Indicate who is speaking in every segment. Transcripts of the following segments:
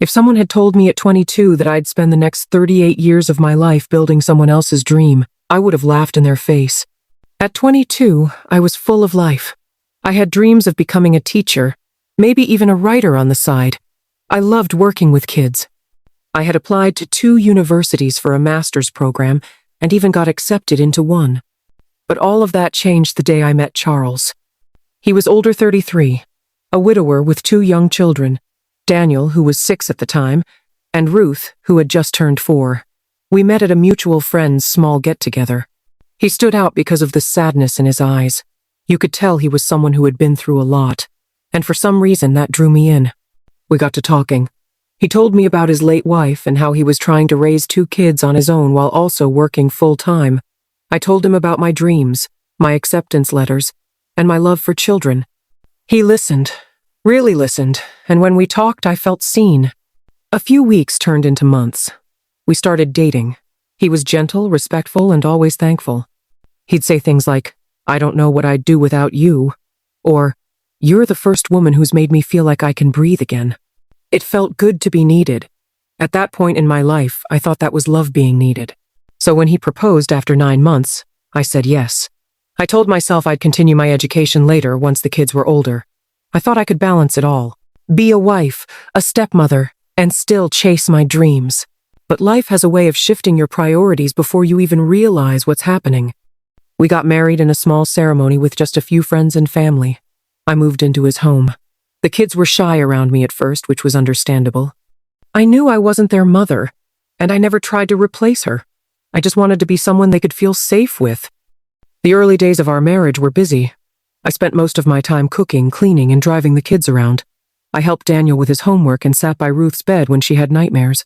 Speaker 1: If someone had told me at 22 that I'd spend the next 38 years of my life building someone else's dream, I would have laughed in their face. At 22, I was full of life. I had dreams of becoming a teacher, maybe even a writer on the side. I loved working with kids. I had applied to 2 universities for a master's program and even got accepted into one. But all of that changed the day I met Charles. He was older 33, a widower with 2 young children, Daniel, who was 6 at the time, and Ruth, who had just turned 4. We met at a mutual friend's small get-together. He stood out because of the sadness in his eyes. You could tell he was someone who had been through a lot, and for some reason that drew me in. We got to talking. He told me about his late wife and how he was trying to raise 2 kids on his own while also working full-time. I told him about my dreams, my acceptance letters, and my love for children. He listened, really listened, and when we talked, I felt seen. A few weeks turned into months. We started dating. He was gentle, respectful, and always thankful. He'd say things like, "I don't know what I'd do without you," or, "You're the first woman who's made me feel like I can breathe again." It felt good to be needed. At that point in my life, I thought that was love being needed. So when he proposed after 9 months, I said yes. I told myself I'd continue my education later once the kids were older. I thought I could balance it all. Be a wife, a stepmother, and still chase my dreams. But life has a way of shifting your priorities before you even realize what's happening. We got married in a small ceremony with just a few friends and family. I moved into his home. The kids were shy around me at first, which was understandable. I knew I wasn't their mother, and I never tried to replace her. I just wanted to be someone they could feel safe with. The early days of our marriage were busy. I spent most of my time cooking, cleaning, and driving the kids around. I helped Daniel with his homework and sat by Ruth's bed when she had nightmares.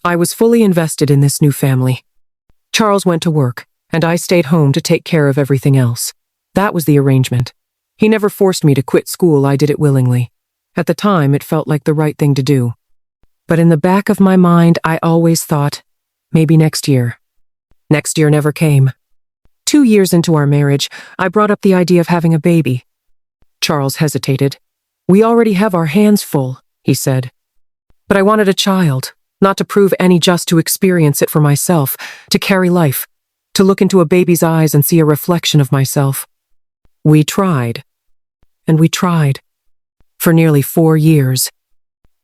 Speaker 1: I was fully invested in this new family. Charles went to work, and I stayed home to take care of everything else. That was the arrangement. He never forced me to quit school, I did it willingly. At the time, it felt like the right thing to do. But in the back of my mind, I always thought, maybe next year. Next year never came. 2 years into our marriage, I brought up the idea of having a baby. Charles hesitated. "We already have our hands full," he said. But I wanted a child, not to prove any, just to experience it for myself, to carry life, to look into a baby's eyes and see a reflection of myself. We tried. And we tried. For nearly 4 years.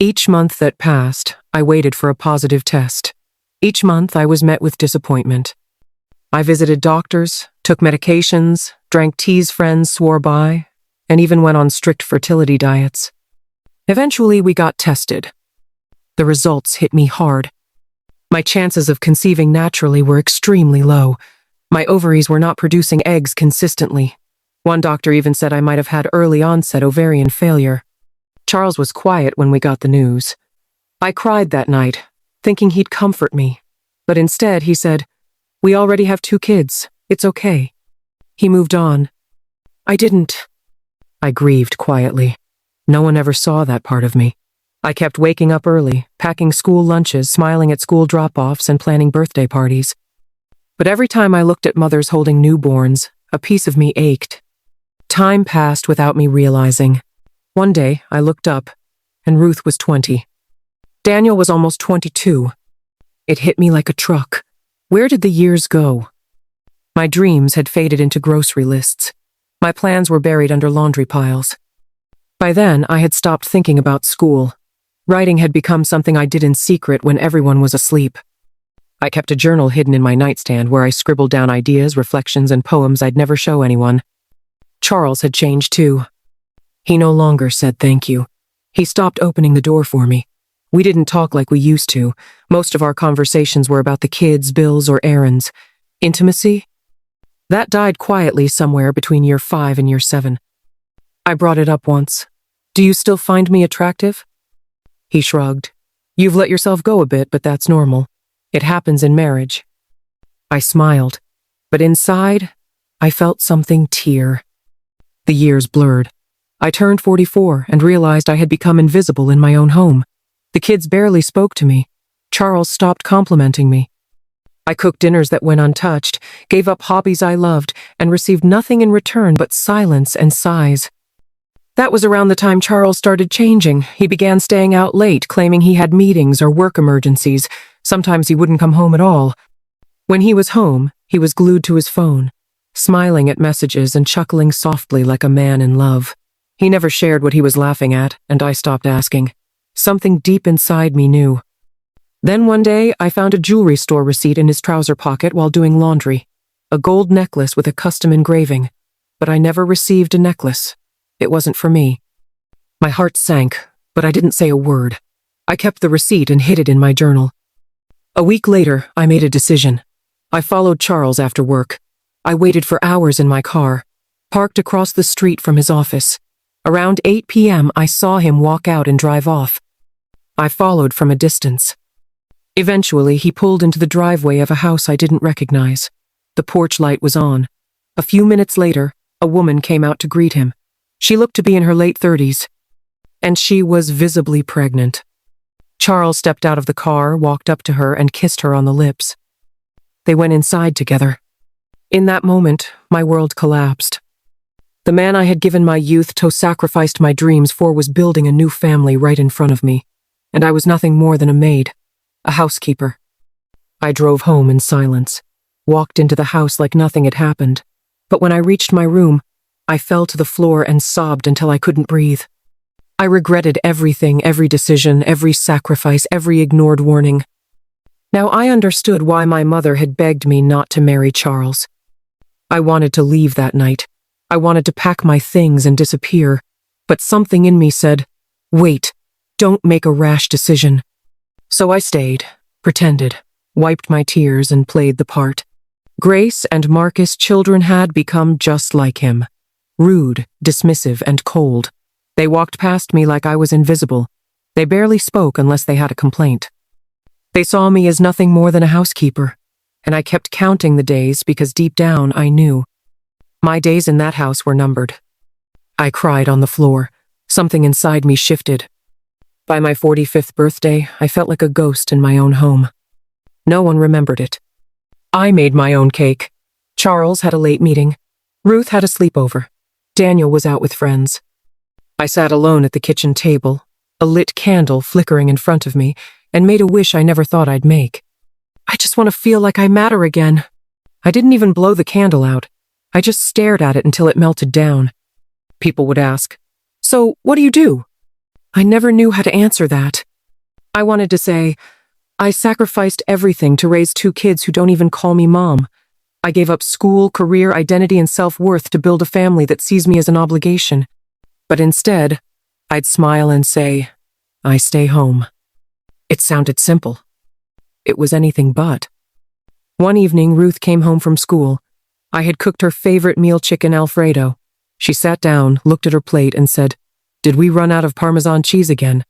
Speaker 1: Each month that passed, I waited for a positive test. Each month I was met with disappointment. I visited doctors, took medications, drank teas friends swore by, and even went on strict fertility diets. Eventually we got tested. The results hit me hard. My chances of conceiving naturally were extremely low. My ovaries were not producing eggs consistently. One doctor even said I might have had early onset ovarian failure. Charles was quiet when we got the news. I cried that night, thinking he'd comfort me. But instead he said, "We already have 2 kids. It's okay." He moved on. I didn't. I grieved quietly. No one ever saw that part of me. I kept waking up early, packing school lunches, smiling at school drop-offs, and planning birthday parties. But every time I looked at mothers holding newborns, a piece of me ached. Time passed without me realizing. One day, I looked up, and Ruth was 20. Daniel was almost 22. It hit me like a truck. Where did the years go? My dreams had faded into grocery lists. My plans were buried under laundry piles. By then, I had stopped thinking about school. Writing had become something I did in secret when everyone was asleep. I kept a journal hidden in my nightstand where I scribbled down ideas, reflections, and poems I'd never show anyone. Charles had changed too. He no longer said thank you. He stopped opening the door for me. We didn't talk like we used to. Most of our conversations were about the kids, bills, or errands. Intimacy? That died quietly somewhere between year 5 and year 7. I brought it up once. "Do you still find me attractive?" He shrugged. "You've let yourself go a bit, but that's normal. It happens in marriage." I smiled, but inside, I felt something tear. The years blurred. I turned 44 and realized I had become invisible in my own home. The kids barely spoke to me. Charles stopped complimenting me. I cooked dinners that went untouched, gave up hobbies I loved, and received nothing in return but silence and sighs. That was around the time Charles started changing. He began staying out late, claiming he had meetings or work emergencies. Sometimes he wouldn't come home at all. When he was home, he was glued to his phone, smiling at messages and chuckling softly like a man in love. He never shared what he was laughing at, and I stopped asking. Something deep inside me knew. Then one day, I found a jewelry store receipt in his trouser pocket while doing laundry. A gold necklace with a custom engraving. But I never received a necklace. It wasn't for me. My heart sank, but I didn't say a word. I kept the receipt and hid it in my journal. A week later, I made a decision. I followed Charles after work. I waited for hours in my car, parked across the street from his office. Around 8 p.m., I saw him walk out and drive off. I followed from a distance. Eventually, he pulled into the driveway of a house I didn't recognize. The porch light was on. A few minutes later, a woman came out to greet him. She looked to be in her late 30s, and she was visibly pregnant. Charles stepped out of the car, walked up to her, and kissed her on the lips. They went inside together. In that moment, my world collapsed. The man I had given my youth to sacrificed my dreams for was building a new family right in front of me, and I was nothing more than a maid, a housekeeper. I drove home in silence, walked into the house like nothing had happened, but when I reached my room, I fell to the floor and sobbed until I couldn't breathe. I regretted everything, every decision, every sacrifice, every ignored warning. Now I understood why my mother had begged me not to marry Charles. I wanted to leave that night. I wanted to pack my things and disappear, but something in me said, wait, don't make a rash decision. So I stayed, pretended, wiped my tears and played the part. Grace and Marcus' children had become just like him. Rude, dismissive, and cold. They walked past me like I was invisible. They barely spoke unless they had a complaint. They saw me as nothing more than a housekeeper, and I kept counting the days because deep down I knew. My days in that house were numbered. I cried on the floor. Something inside me shifted. By my 45th birthday, I felt like a ghost in my own home. No one remembered it. I made my own cake. Charles had a late meeting. Ruth had a sleepover. Daniel was out with friends. I sat alone at the kitchen table, a lit candle flickering in front of me, and made a wish I never thought I'd make. I just want to feel like I matter again. I didn't even blow the candle out. I just stared at it until it melted down. People would ask, "So, what do you do?" I never knew how to answer that. I wanted to say, I sacrificed everything to raise 2 kids who don't even call me mom. I gave up school, career, identity, and self-worth to build a family that sees me as an obligation. But instead, I'd smile and say, I stay home. It sounded simple. It was anything but. One evening, Ruth came home from school. I had cooked her favorite meal, chicken Alfredo. She sat down, looked at her plate, and said, "Did we run out of Parmesan cheese again?"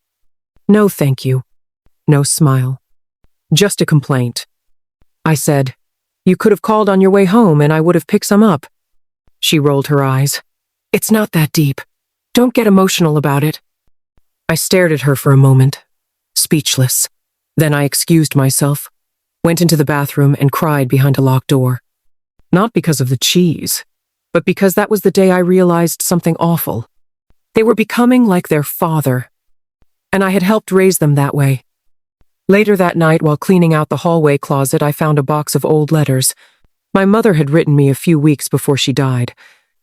Speaker 1: "No, thank you." No smile. Just a complaint. I said, "You could have called on your way home and I would have picked some up." She rolled her eyes. "It's not that deep. Don't get emotional about it." I stared at her for a moment, speechless. Then I excused myself, went into the bathroom and cried behind a locked door. Not because of the cheese, but because that was the day I realized something awful. They were becoming like their father, and I had helped raise them that way. Later that night, while cleaning out the hallway closet, I found a box of old letters. My mother had written me a few weeks before she died,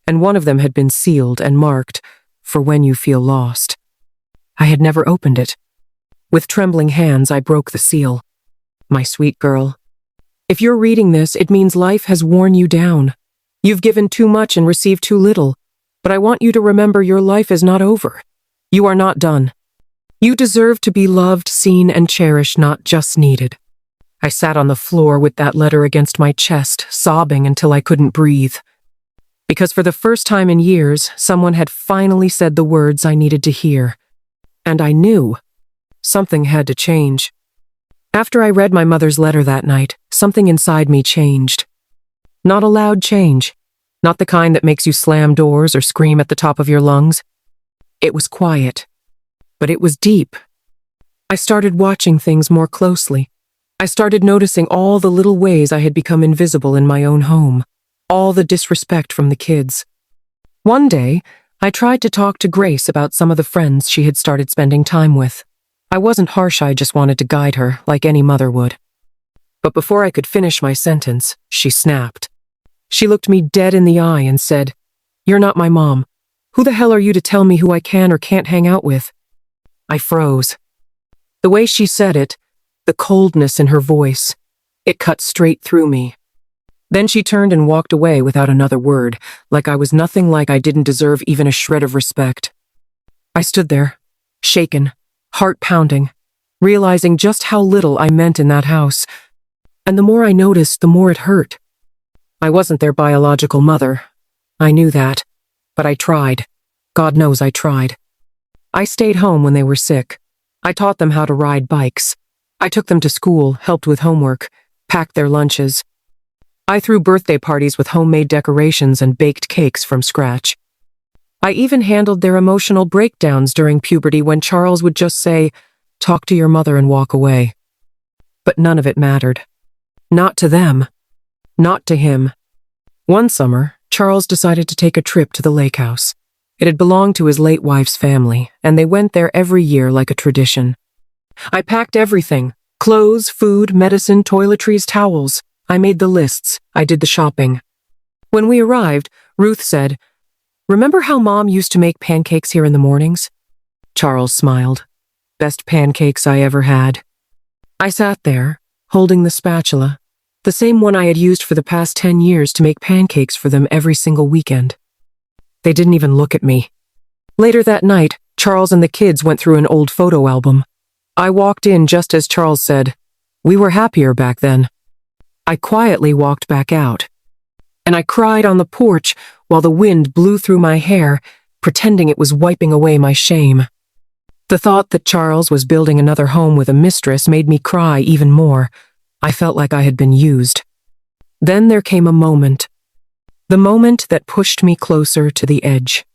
Speaker 1: and one of them had been sealed and marked, "For when you feel lost." I had never opened it. With trembling hands, I broke the seal. "My sweet girl, if you're reading this, it means life has worn you down. You've given too much and received too little, but I want you to remember your life is not over. You are not done. You deserve to be loved, seen, and cherished, not just needed." I sat on the floor with that letter against my chest, sobbing until I couldn't breathe. Because for the first time in years, someone had finally said the words I needed to hear. And I knew something had to change. After I read my mother's letter that night, something inside me changed. Not a loud change, not the kind that makes you slam doors or scream at the top of your lungs. It was quiet. But it was deep. I started watching things more closely. I started noticing all the little ways I had become invisible in my own home, all the disrespect from the kids. One day, I tried to talk to Grace about some of the friends she had started spending time with. I wasn't harsh, I just wanted to guide her, like any mother would. But before I could finish my sentence, she snapped. She looked me dead in the eye and said, "You're not my mom. Who the hell are you to tell me who I can or can't hang out with?" I froze. The way she said it, the coldness in her voice, it cut straight through me. Then she turned and walked away without another word, like I was nothing, like I didn't deserve even a shred of respect. I stood there, shaken, heart pounding, realizing just how little I meant in that house. And the more I noticed, the more it hurt. I wasn't their biological mother. I knew that. But I tried. God knows I tried. I stayed home when they were sick. I taught them how to ride bikes. I took them to school, helped with homework, packed their lunches. I threw birthday parties with homemade decorations and baked cakes from scratch. I even handled their emotional breakdowns during puberty when Charles would just say, "Talk to your mother and walk away." But none of it mattered. Not to them. Not to him. One summer, Charles decided to take a trip to the lake house. It had belonged to his late wife's family, and they went there every year like a tradition. I packed everything: clothes, food, medicine, toiletries, towels. I made the lists. I did the shopping. When we arrived, Ruth said, "Remember how Mom used to make pancakes here in the mornings?" Charles smiled. Best pancakes I ever had. I sat there, holding the spatula, the same one I had used for the past 10 years to make pancakes for them every single weekend. They didn't even look at me. Later that night, Charles and the kids went through an old photo album. I walked in just as Charles said, "We were happier back then." I quietly walked back out. And I cried on the porch while the wind blew through my hair, pretending it was wiping away my shame. The thought that Charles was building another home with a mistress made me cry even more. I felt like I had been used. Then there came a moment. The moment that pushed me closer to the edge.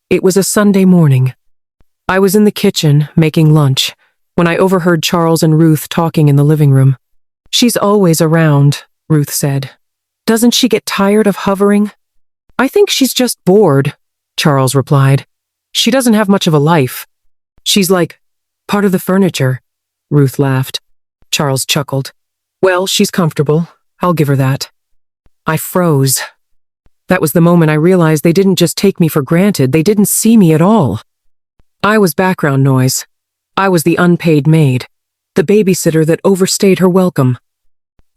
Speaker 1: It was a Sunday morning. I was in the kitchen, making lunch, when I overheard Charles and Ruth talking in the living room. "She's always around," Ruth said. "Doesn't she get tired of hovering?" "I think she's just bored," Charles replied. "She doesn't have much of a life. She's like part of the furniture." Ruth laughed. Charles chuckled. "Well, she's comfortable. I'll give her that." I froze. That was the moment I realized they didn't just take me for granted, they didn't see me at all. I was background noise. I was the unpaid maid, the babysitter that overstayed her welcome.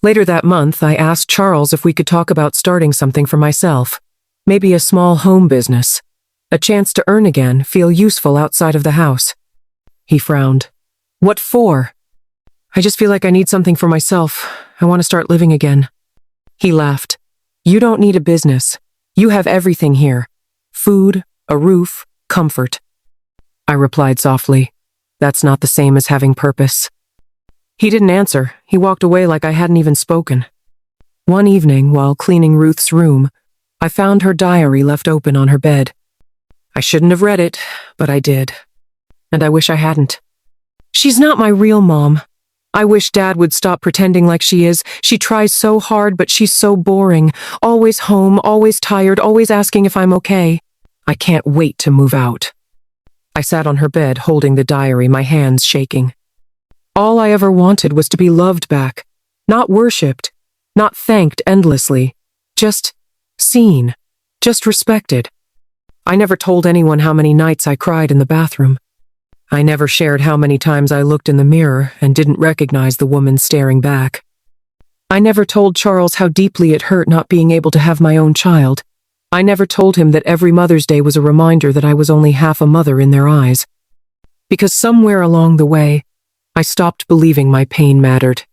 Speaker 1: Later that month, I asked Charles if we could talk about starting something for myself. Maybe a small home business. A chance to earn again, feel useful outside of the house. He frowned. "What for?" "I just feel like I need something for myself. I want to start living again." He laughed. "You don't need a business. You have everything here. Food, a roof, comfort." I replied softly, "That's not the same as having purpose." He didn't answer. He walked away like I hadn't even spoken. One evening, while cleaning Ruth's room, I found her diary left open on her bed. I shouldn't have read it, but I did. And I wish I hadn't. She's not my real mom. I wish Dad would stop pretending like she is. She tries so hard, but she's so boring. Always home, always tired, always asking if I'm okay. I can't wait to move out. I sat on her bed, holding the diary, my hands shaking. All I ever wanted was to be loved back. Not worshipped. Not thanked endlessly. Just seen. Just respected. I never told anyone how many nights I cried in the bathroom. I never shared how many times I looked in the mirror and didn't recognize the woman staring back. I never told Charles how deeply it hurt not being able to have my own child. I never told him that every Mother's Day was a reminder that I was only half a mother in their eyes. Because somewhere along the way, I stopped believing my pain mattered.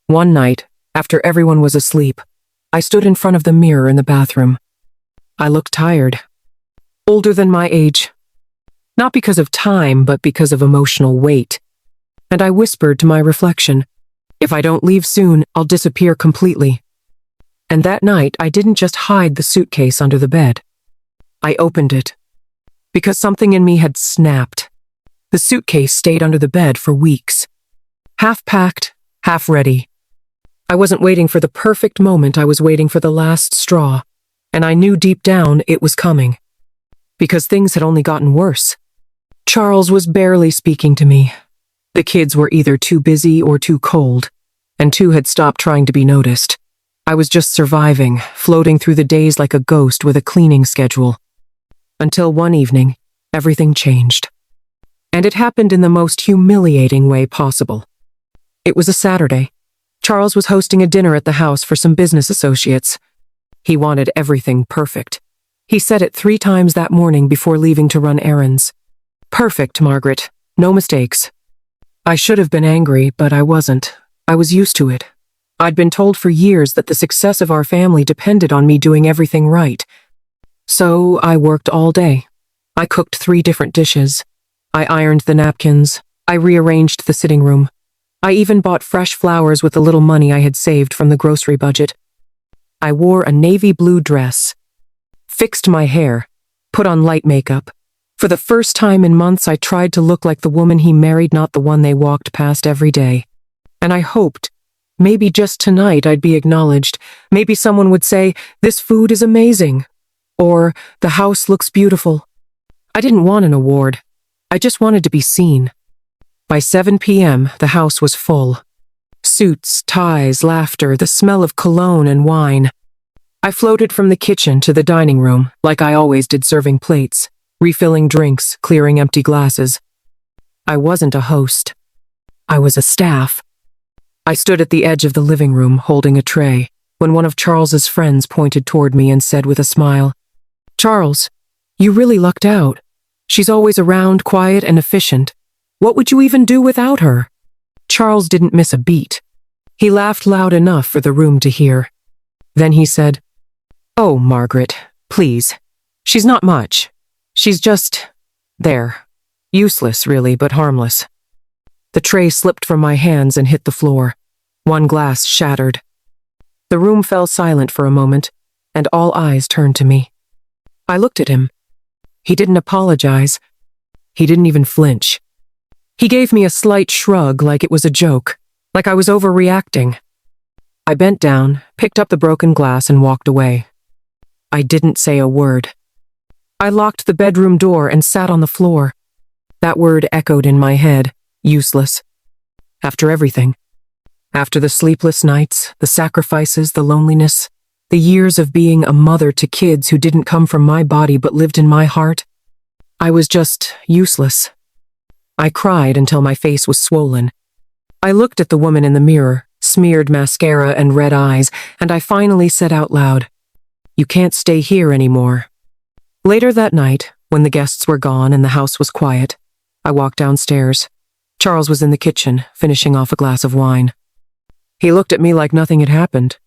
Speaker 1: One night, after everyone was asleep, I stood in front of the mirror in the bathroom. I looked tired. Older than my age. Not because of time, but because of emotional weight. And I whispered to my reflection, "If I don't leave soon, I'll disappear completely." And that night, I didn't just hide the suitcase under the bed. I opened it. Because something in me had snapped. The suitcase stayed under the bed for weeks. Half packed, half ready. I wasn't waiting for the perfect moment, I was waiting for the last straw. And I knew deep down it was coming. because things had only gotten worse. Charles was barely speaking to me. The kids were either too busy or too cold, and two had stopped trying to be noticed. I was just surviving, floating through the days like a ghost with a cleaning schedule. Until one evening, everything changed. And it happened in the most humiliating way possible. It was a Saturday. Charles was hosting a dinner at the house for some business associates. He wanted everything perfect. He said it 3 times that morning before leaving to run errands. Perfect, Margaret. No mistakes. I should have been angry, but I wasn't. I was used to it. I'd been told for years that the success of our family depended on me doing everything right. So I worked all day. I cooked 3 different dishes. I ironed the napkins. I rearranged the sitting room. I even bought fresh flowers with the little money I had saved from the grocery budget. I wore a navy blue dress, fixed my hair, put on light makeup. For the first time in months, I tried to look like the woman he married, not the one they walked past every day. And I hoped, maybe just tonight I'd be acknowledged. Maybe someone would say, "This food is amazing," or "The house looks beautiful." I didn't want an award. I just wanted to be seen. By 7 p.m., the house was full. Suits, ties, laughter, the smell of cologne and wine. I floated from the kitchen to the dining room, like I always did, serving plates, refilling drinks, clearing empty glasses. I wasn't a host. I was a staff. I stood at the edge of the living room, holding a tray, when one of Charles's friends pointed toward me and said with a smile, "Charles, you really lucked out. She's always around, quiet and efficient. What would you even do without her?" Charles didn't miss a beat. He laughed loud enough for the room to hear. Then he said, "Oh, Margaret, please. She's not much. She's just there. Useless, really, but harmless." The tray slipped from my hands and hit the floor. One glass shattered. The room fell silent for a moment, and all eyes turned to me. I looked at him. He didn't apologize. He didn't even flinch. He gave me a slight shrug, like it was a joke, like I was overreacting. I bent down, picked up the broken glass, and walked away. I didn't say a word. I locked the bedroom door and sat on the floor. That word echoed in my head, useless. After everything. After the sleepless nights, the sacrifices, the loneliness, the years of being a mother to kids who didn't come from my body but lived in my heart, I was just useless. I cried until my face was swollen. I looked at the woman in the mirror, smeared mascara and red eyes, and I finally said out loud, "You can't stay here anymore." Later that night, when the guests were gone and the house was quiet, I walked downstairs. Charles was in the kitchen, finishing off a glass of wine. He looked at me like nothing had happened.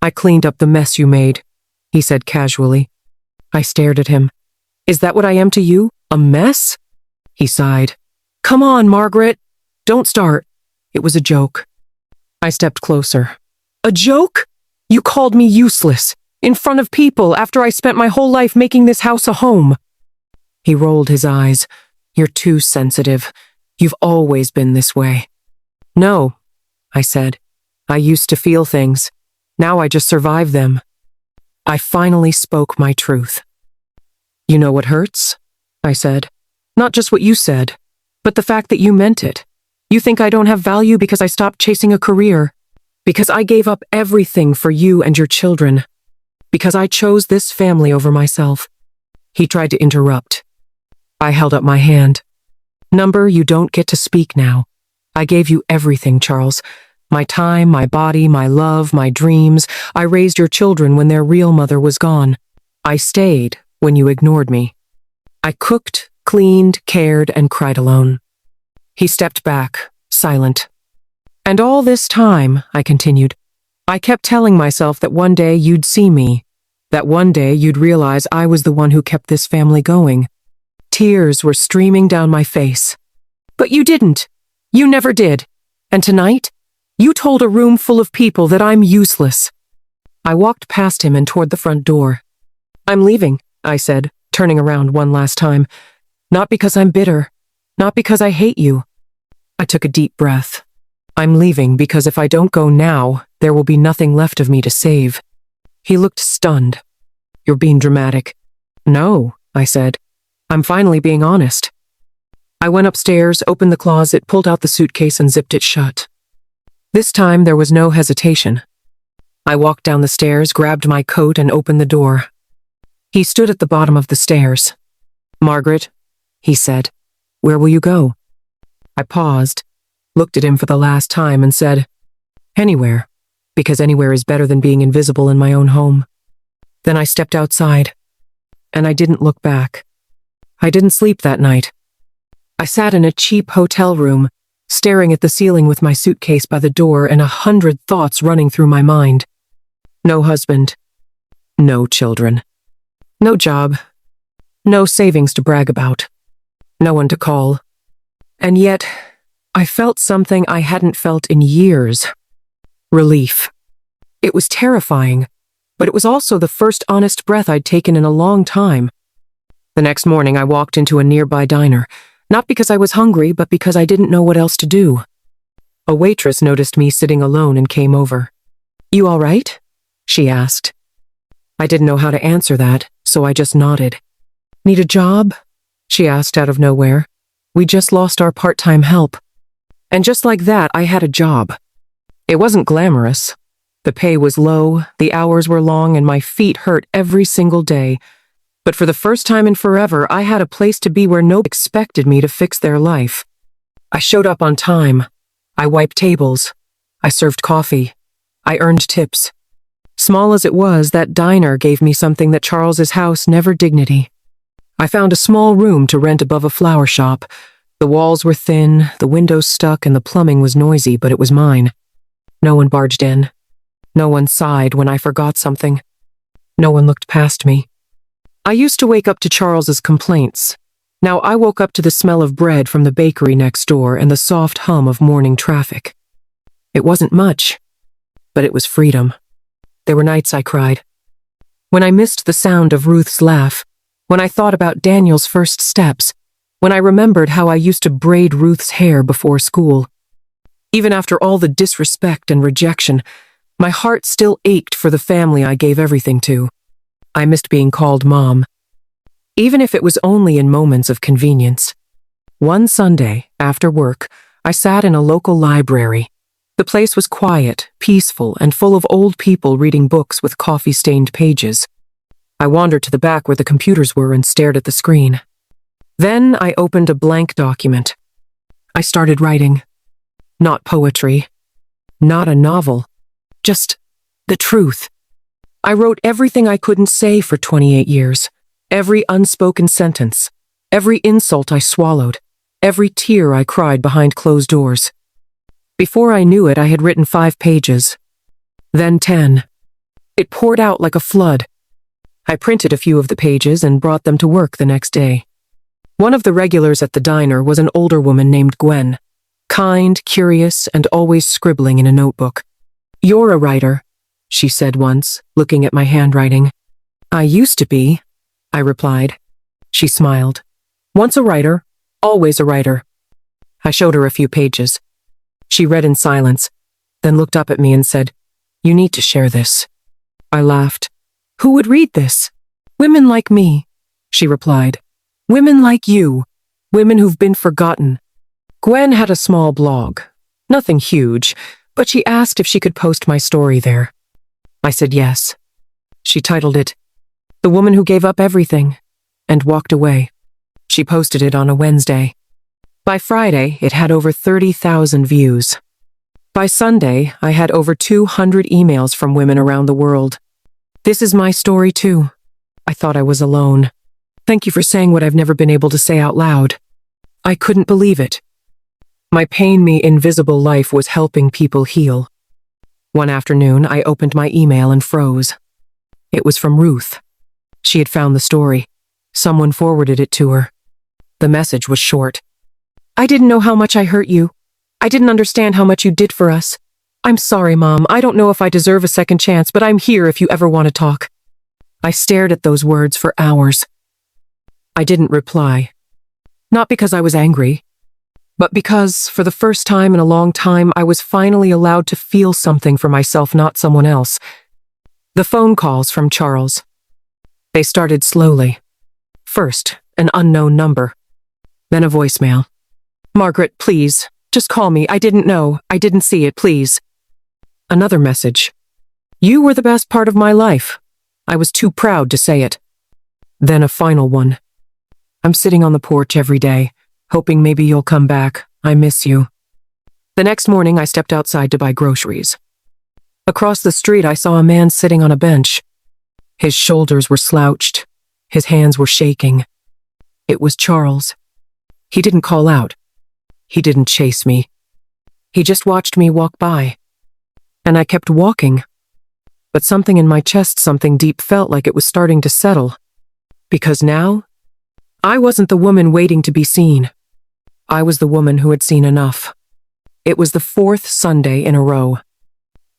Speaker 1: "I cleaned up the mess you made," he said casually. I stared at him. "Is that what I am to you? A mess?" He sighed. "Come on, Margaret. Don't start. It was a joke." I stepped closer. "A joke? You called me useless, in front of people, after I spent my whole life making this house a home." He rolled his eyes. "You're too sensitive. You've always been this way." "No," I said. "I used to feel things. Now I just survive them." I finally spoke my truth. "You know what hurts?" I said. "Not just what you said, but the fact that you meant it. You think I don't have value because I stopped chasing a career, because I gave up everything for you and your children, because I chose this family over myself." He tried to interrupt. I held up my hand. "Number, you don't get to speak now. I gave you everything, Charles. My time, my body, my love, my dreams. I raised your children when their real mother was gone. I stayed when you ignored me. I cooked, cleaned, cared, and cried alone." He stepped back, silent. "And all this time," I continued, "I kept telling myself that one day you'd see me, that one day you'd realize I was the one who kept this family going." Tears were streaming down my face. "But you didn't. You never did. And tonight, you told a room full of people that I'm useless." I walked past him and toward the front door. "I'm leaving," I said, turning around one last time. "Not because I'm bitter. Not because I hate you." I took a deep breath. "I'm leaving because if I don't go now, there will be nothing left of me to save." He looked stunned. "You're being dramatic." "No," I said. I'm finally being honest. I went upstairs, opened the closet, pulled out the suitcase, and zipped it shut. This time there was no hesitation. I walked down the stairs, grabbed my coat, and opened the door. He stood at the bottom of the stairs. "Margaret," he said, "where will you go?" I paused, looked at him for the last time, and said, "Anywhere, because anywhere is better than being invisible in my own home." Then I stepped outside, and I didn't look back. I didn't sleep that night. I sat in a cheap hotel room, staring at the ceiling with my suitcase by the door and 100 thoughts running through my mind. No husband. No children. No job. No savings to brag about. No one to call. And yet, I felt something I hadn't felt in years. Relief. It was terrifying, but it was also the first honest breath I'd taken in a long time. The next morning, I walked into a nearby diner, not because I was hungry, but because I didn't know what else to do. A waitress noticed me sitting alone and came over. "You all right?" she asked. I didn't know how to answer that, so I just nodded. "Need a job?" she asked out of nowhere. "We just lost our part-time help." And just like that, I had a job. It wasn't glamorous. The pay was low, the hours were long, and my feet hurt every single day. But for the first time in forever, I had a place to be where nobody expected me to fix their life. I showed up on time. I wiped tables. I served coffee. I earned tips. Small as it was, that diner gave me something that Charles's house never: dignity. I found a small room to rent above a flower shop. The walls were thin, the windows stuck, and the plumbing was noisy, but it was mine. No one barged in. No one sighed when I forgot something. No one looked past me. I used to wake up to Charles's complaints. Now I woke up to the smell of bread from the bakery next door and the soft hum of morning traffic. It wasn't much, but it was freedom. There were nights I cried. When I missed the sound of Ruth's laugh, when I thought about Daniel's first steps, when I remembered how I used to braid Ruth's hair before school. Even after all the disrespect and rejection, my heart still ached for the family I gave everything to. I missed being called Mom, even if it was only in moments of convenience. One Sunday, after work, I sat in a local library. The place was quiet, peaceful, and full of old people reading books with coffee-stained pages. I wandered to the back where the computers were and stared at the screen. Then I opened a blank document. I started writing. Not poetry. Not a novel. Just the truth. I wrote everything I couldn't say for 28 years. Every unspoken sentence. Every insult I swallowed. Every tear I cried behind closed doors. Before I knew it, I had written 5 pages. Then 10. It poured out like a flood. I printed a few of the pages and brought them to work the next day. One of the regulars at the diner was an older woman named Gwen. Kind, curious, and always scribbling in a notebook. "You're a writer," she said once, looking at my handwriting. "I used to be," I replied. She smiled. "Once a writer, always a writer." I showed her a few pages. She read in silence, then looked up at me and said, "You need to share this." I laughed. "Who would read this?" "Women like me," she replied. "Women like you. Women who've been forgotten." Gwen had a small blog. Nothing huge, but she asked if she could post my story there. I said yes. She titled it, "The Woman Who Gave Up Everything," and walked away. She posted it on a Wednesday. By Friday, it had over 30,000 views. By Sunday, I had over 200 emails from women around the world. "This is my story too." I thought I was alone. "Thank you for saying what I've never been able to say out loud." I couldn't believe it. My pain me invisible life was helping people heal. One afternoon, I opened my email and froze. It was from Ruth. She had found the story. Someone forwarded it to her. The message was short. "I didn't know how much I hurt you. I didn't understand how much you did for us. I'm sorry, Mom. I don't know if I deserve a second chance, but I'm here if you ever want to talk." I stared at those words for hours. I didn't reply. Not because I was angry, but because, for the first time in a long time, I was finally allowed to feel something for myself, not someone else. The phone calls from Charles. They started slowly. First, an unknown number. Then a voicemail. Margaret, please, just call me. I didn't know. I didn't see it, please. Another message. You were the best part of my life. I was too proud to say it. Then a final one. I'm sitting on the porch every day, hoping maybe you'll come back. I miss you. The next morning, I stepped outside to buy groceries. Across the street, I saw a man sitting on a bench. His shoulders were slouched. His hands were shaking. It was Charles. He didn't call out. He didn't chase me. He just watched me walk by. And I kept walking. But something in my chest, something deep, felt like it was starting to settle. Because now, I wasn't the woman waiting to be seen. I was the woman who had seen enough. It was the 4th Sunday in a row.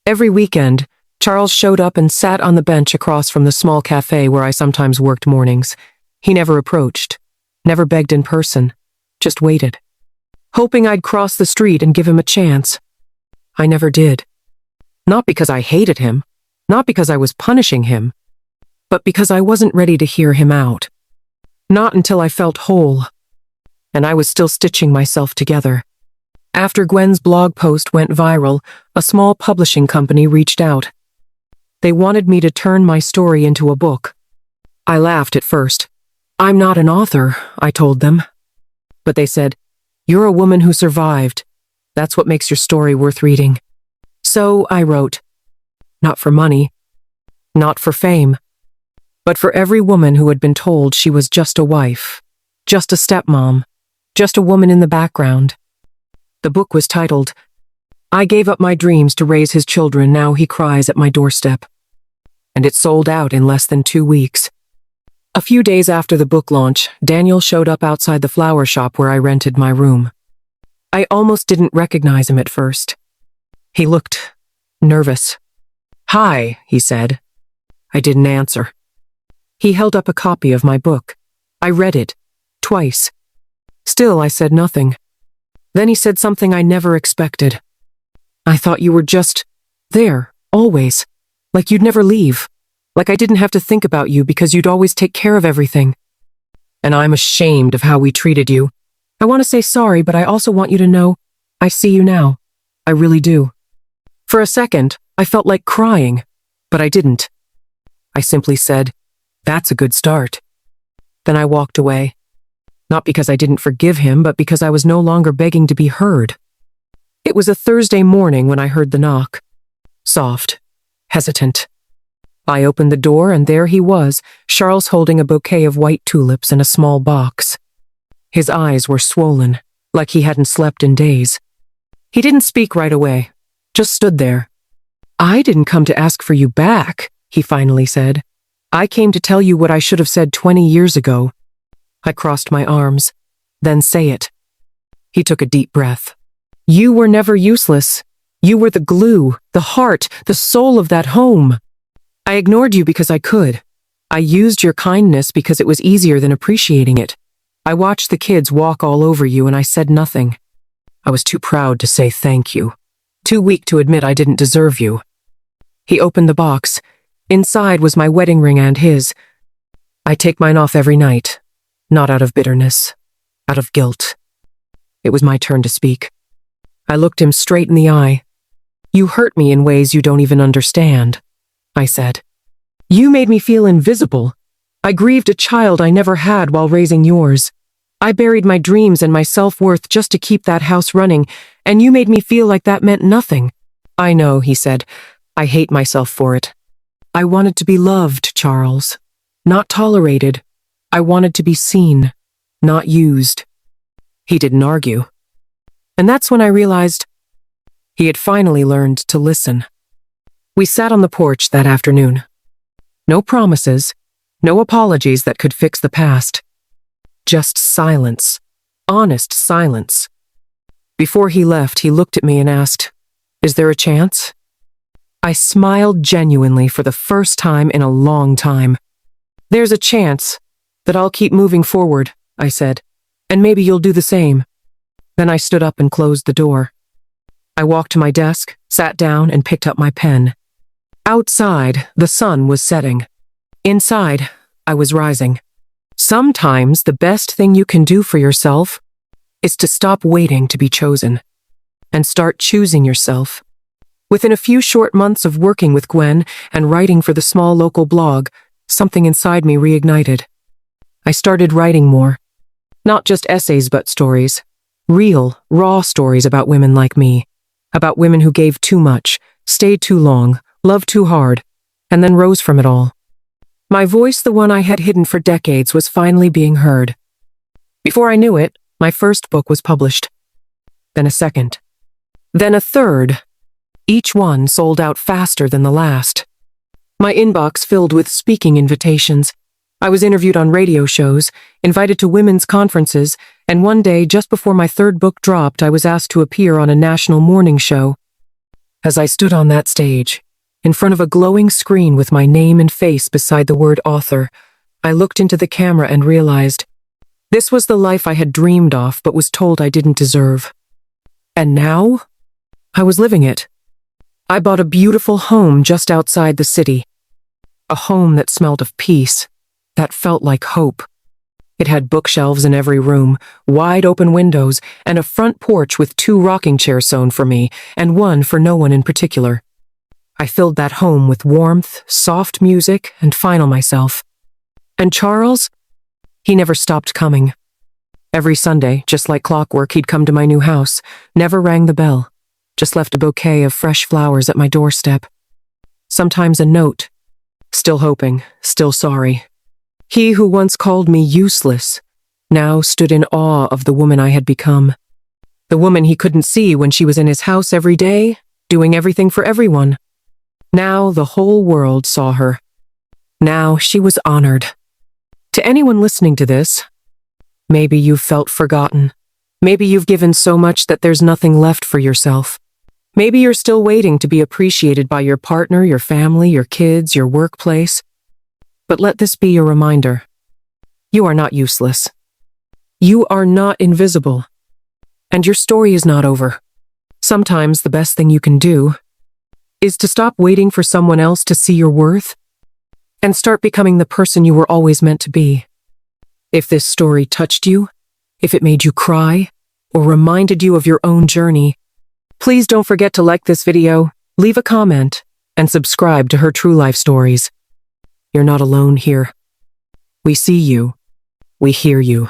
Speaker 1: Every weekend, Charles showed up and sat on the bench across from the small cafe where I sometimes worked mornings. He never approached, never begged in person, just waited, hoping I'd cross the street and give him a chance. I never did. Not because I hated him, not because I was punishing him, but because I wasn't ready to hear him out. Not until I felt whole. And I was still stitching myself together. After Gwen's blog post went viral, a small publishing company reached out. They wanted me to turn my story into a book. I laughed at first. I'm not an author, I told them. But they said, you're a woman who survived. That's what makes your story worth reading. So I wrote. Not for money. Not for fame. But for every woman who had been told she was just a wife, just a stepmom, just a woman in the background. The book was titled, I Gave Up My Dreams to Raise His Children, Now He Cries at My Doorstep. And it sold out in less than 2 weeks. A few days after the book launch, Daniel showed up outside the flower shop where I rented my room. I almost didn't recognize him at first. He looked nervous. Hi, he said. I didn't answer. He held up a copy of my book. I read it, twice. Still, I said nothing. Then he said something I never expected. I thought you were just there, always. Like you'd never leave. Like I didn't have to think about you because you'd always take care of everything. And I'm ashamed of how we treated you. I want to say sorry, but I also want you to know I see you now. I really do. For a second, I felt like crying, but I didn't. I simply said, that's a good start. Then I walked away. Not because I didn't forgive him, but because I was no longer begging to be heard. It was a Thursday morning when I heard the knock. Soft, hesitant. I opened the door and there he was, Charles holding a bouquet of white tulips in a small box. His eyes were swollen, like he hadn't slept in days. He didn't speak right away, just stood there. I didn't come to ask for you back, he finally said. I came to tell you what I should have said 20 years ago. I crossed my arms. Then say it. He took a deep breath. You were never useless. You were the glue, the heart, the soul of that home. I ignored you because I could. I used your kindness because it was easier than appreciating it. I watched the kids walk all over you and I said nothing. I was too proud to say thank you. Too weak to admit I didn't deserve you. He opened the box. Inside was my wedding ring and his. I take mine off every night. Not out of bitterness, out of guilt. It was my turn to speak. I looked him straight in the eye. You hurt me in ways you don't even understand, I said. You made me feel invisible. I grieved a child I never had while raising yours. I buried my dreams and my self-worth just to keep that house running, and you made me feel like that meant nothing. I know, he said. I hate myself for it. I wanted to be loved, Charles. Not tolerated. I wanted to be seen, not used. He didn't argue. And that's when I realized he had finally learned to listen. We sat on the porch that afternoon. No promises, no apologies that could fix the past. Just silence, honest silence. Before he left, he looked at me and asked, Is there a chance? I smiled genuinely for the first time in a long time. There's a chance that I'll keep moving forward, I said, and maybe you'll do the same. Then I stood up and closed the door. I walked to my desk, sat down, and picked up my pen. Outside, the sun was setting. Inside, I was rising. Sometimes the best thing you can do for yourself is to stop waiting to be chosen and start choosing yourself. Within a few short months of working with Gwen and writing for the small local blog, something inside me reignited. I started writing more. Not just essays, but stories. Real, raw stories about women like me. About women who gave too much, stayed too long, loved too hard, and then rose from it all. My voice, the one I had hidden for decades, was finally being heard. Before I knew it, my first book was published. Then a second. Then a third. Each one sold out faster than the last. My inbox filled with speaking invitations. I was interviewed on radio shows, invited to women's conferences, and one day, just before my third book dropped, I was asked to appear on a national morning show. As I stood on that stage, in front of a glowing screen with my name and face beside the word author, I looked into the camera and realized this was the life I had dreamed of but was told I didn't deserve. And now, I was living it. I bought a beautiful home just outside the city. A home that smelled of peace, that felt like hope. It had bookshelves in every room, wide open windows, and a front porch with 2 rocking chairs sewn for me, and one for no one in particular. I filled that home with warmth, soft music, and final myself. And Charles? He never stopped coming. Every Sunday, just like clockwork, he'd come to my new house, never rang the bell, just left a bouquet of fresh flowers at my doorstep. Sometimes a note. Still hoping, still sorry. He who once called me useless, now stood in awe of the woman I had become. The woman he couldn't see when she was in his house every day, doing everything for everyone. Now the whole world saw her. Now she was honored. To anyone listening to this, maybe you've felt forgotten. Maybe you've given so much that there's nothing left for yourself. Maybe you're still waiting to be appreciated by your partner, your family, your kids, your workplace. But let this be your reminder. You are not useless. You are not invisible. And your story is not over. Sometimes the best thing you can do is to stop waiting for someone else to see your worth and start becoming the person you were always meant to be. If this story touched you, if it made you cry, or reminded you of your own journey, please don't forget to like this video, leave a comment, and subscribe to Her True Life Stories. You're not alone here. We see you, we hear you,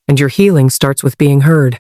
Speaker 1: and your healing starts with being heard.